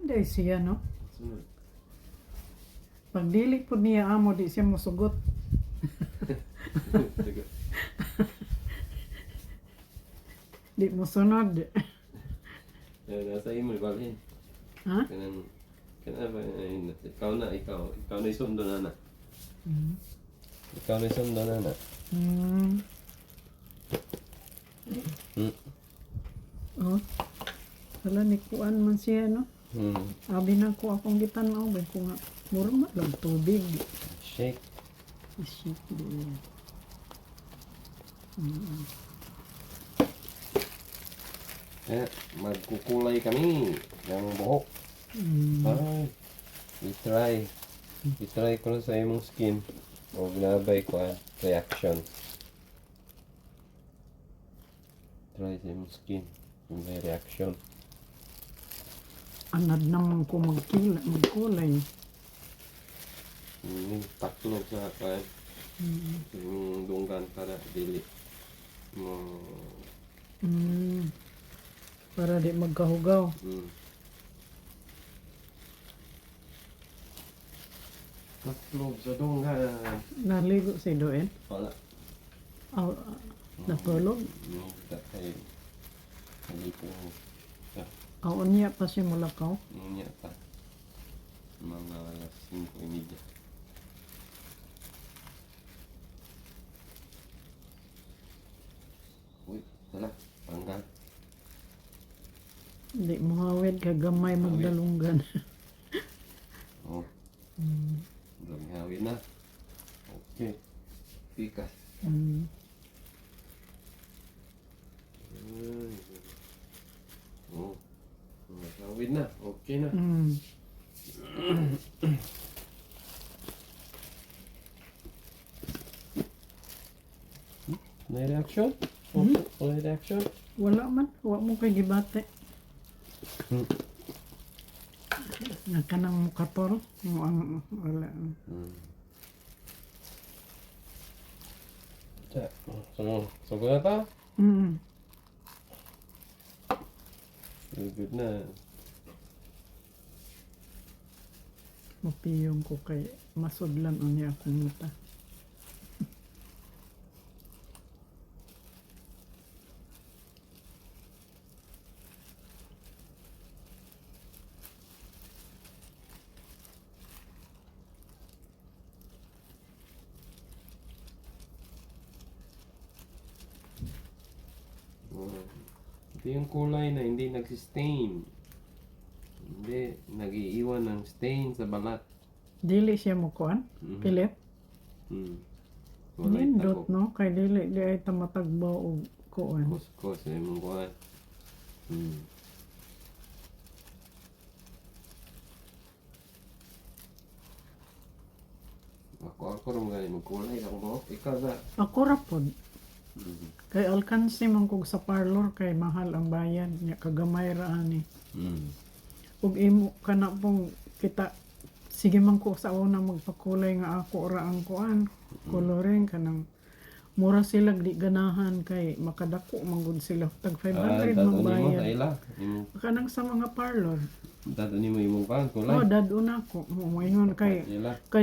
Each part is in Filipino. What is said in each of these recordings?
Dahil siya, no? Sunod. Pag dili po niya amo, di siya musugot. Sige. Di mo sunod. Nasa imo, balhin. Ha? Kanang ba, ikaw na isundo na na. Mm. Ikaw na isundo na na. Mm. Oh. Wala ni kuan man siya, no? Abi na ko akong gitanaw, ba ko nga murma lang tubig. Shake. Isip din. Mm. Eh, magkukulay kami ng buhok. Ay, i-try ko lang sa imong skin. O ginabay ko reaction. Try sa imong skin. Kung may reaction. Anad naman ko magkulay. Taklog sa kan. Yung dunggan para dili mo. Para di magkahugaw. Taklog sa dunggan. Naligo si Doen. Wala. Natulog. Kay ko. Niya pa siya mulakaw. Niya pa. Mga alas 5:30. Uy, wala. Tanggal. Di mo hawid ka gamay magdalunggan. Oh. Hawid na. Okay. Pikas. Oh. Hawid na. Okay na. May reaction? May reaction? Wala man. Huwag mo kay gibate. Nagkanang mukatol. Wala. So na ta? Good na. Mapiyong ko kay masudlan o niya akong muta. Ito yung kulay na hindi nagsistain. Hindi, nag-iiwan ng stain sa balat. Dili siya mo kuan? Pilit? Nindot, no? Kay dili di ay tamatagbaw o kuan. Kuskos, ay mong kuhan. Ako rin mga magkulay ang buhok. Ikaw na. Ako rapod. Kay alkansi man kog sa parlor kay mahal ang bayad niya kagamay ra ani. Ug imo kana pong kita sige man ko sa una magpakulay nga ako ra ang kuan coloring kanang mura sila di ganahan kay makadako man gud sila tag 500 magbayad. Kanang sa mga parlor. Dado ni mo imong pang kulay. Oh, dado na ko. Moingon kay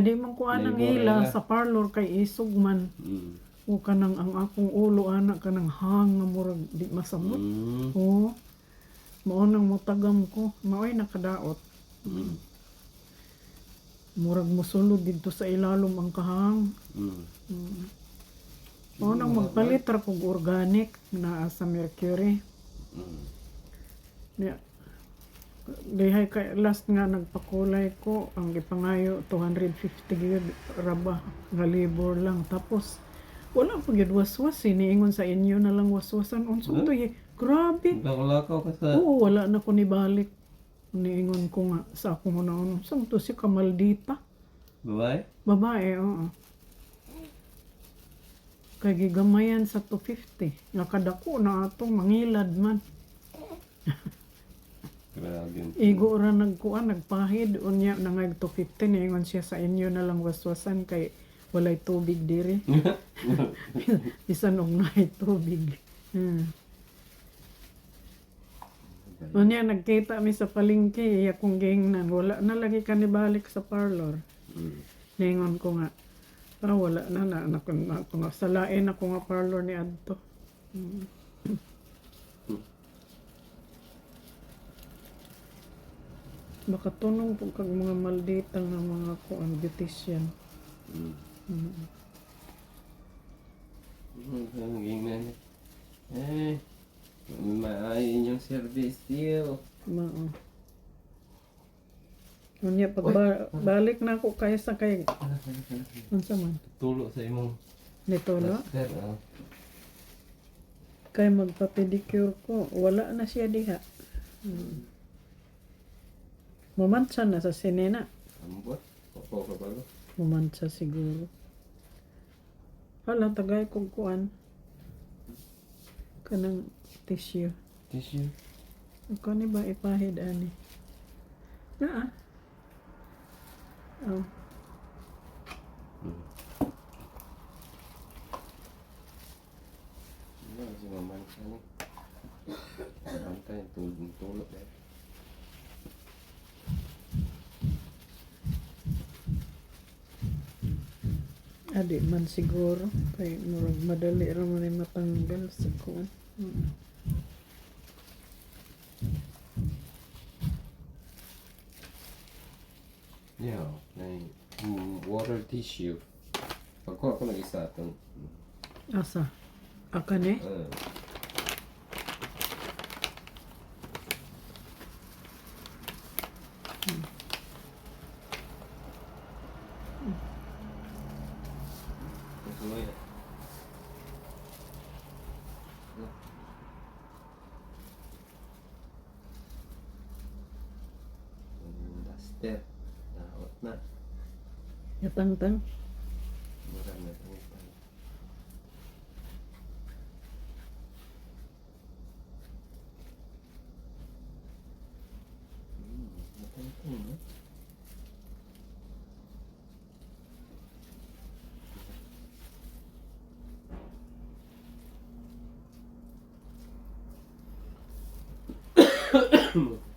di man kuan ang ila sa parlor kay isog man. O kanang ang akong ulo anak kanang hang nga murag di masamot. Oo. Mao nang motagam ko, maoy nakadaot. Murag mosulod dito sa ilalom ang kahang. Mao nang magpalit ra kog organic na sa mercury. Dihay kay last nga nagpakulay ko ang gipangayo 250 gyud raba nga libor lang tapos wala pa gyud waswas iniingon sa inyo na lang waswasan unsa to grabe. Nakulakaw ka sa. Oo, wala na ko ni balik. Iniingon ko nga sa akong una-una. Saan to si Kamaldita? Babae? Babae, oo. Kay gigamayan sa 250. Nakadako na atong mangilad man. Grabe. Igo ra nagkuan, nagpahid. Unya, nangag 250. Niingon siya sa inyo na lang waswasan kay walay tubig diri. Bisan og naay tubig. Unya nagkita mi sa palengke, iya kong gingnan, wala na lagi kanibalik sa parlor. Mm. Ningon ko nga, wala na, salain ako nga parlor ni Adto. Mm. Baka tunong po kag mga maldita nga mga kuan beautician. Mm. Mm. Ang gingnan. Maayon yung service deal. Mao. Unya balik na ako kaysa kay unsa man Tulo sa imong nitolo master. Oh. kay magpa-pedicure ko, wala na siya diha. Mamantsa na sa sinena. Ambot. Opo ka bago. Mamantsa siguro. Hala, tagay kong kuan. Kanang tissue. Tissue. Ako ni ba ipahid ani? Naa. Oh. Ano si maman siya ni? Bantay tulog eh. Adi man siguro. Kay murag madali ra man ni matanggal sa kuan. Yeah, water tissue. Pagkuha ko nag-isa itong Asa? Aka ni? Duster. Nawat na. Yatang-tang. Mura na tangitan. Natangtang na.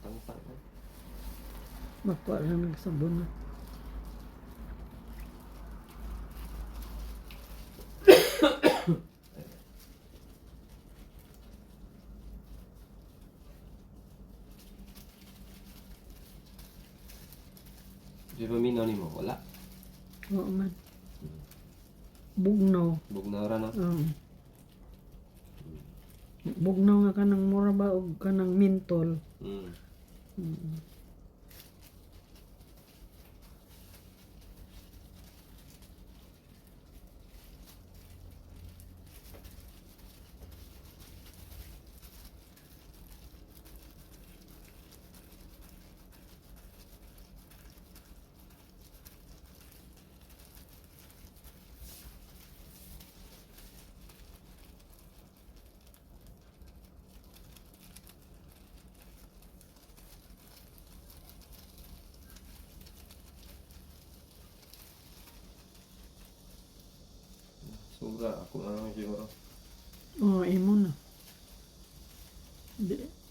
Tangtang na. Makuha lang nagsabon na. Di ba minaw ni mo? Wala. Oo man. Bugnaw. Bugnaw ra na. Bugnaw nga kanang mura ba o kanang mentol. Sobra ako na siguro. Oo, imo na.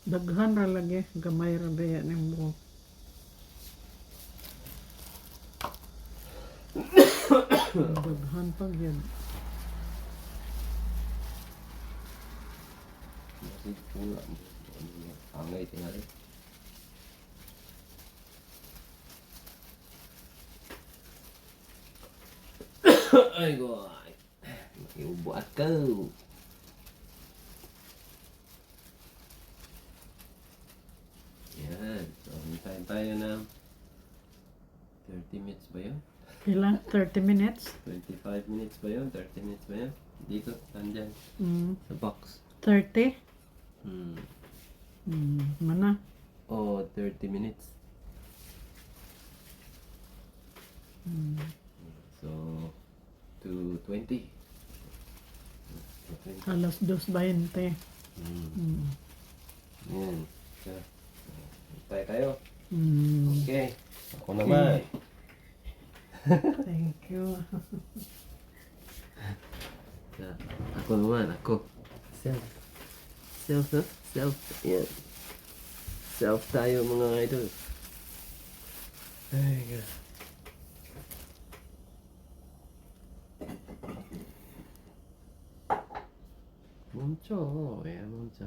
Daghan ra lagi. Gamay ra ba yan yung buhok. Daghan pag yan. Masig pula mo. Angay tingali. Ay goy. Iubuat ka. Yan. So, hintayin tayo na 30 minutes ba yun? Ilan? 30 minutes? 25 minutes ba yun? 30 minutes ba yun? Dito, nandyan. Sa box. 30? Hmm. Mana? Oh, 30 minutes. So, to 20. Alas 2:20. Yan. So, tayo tayo. Mm. Okay. Ako naman. Thank you. So, ako naman. Ako. Self. Self, no? Self. Yan. Self tayo mga idol. Ay, God. 멈춰. 왜 멈춰?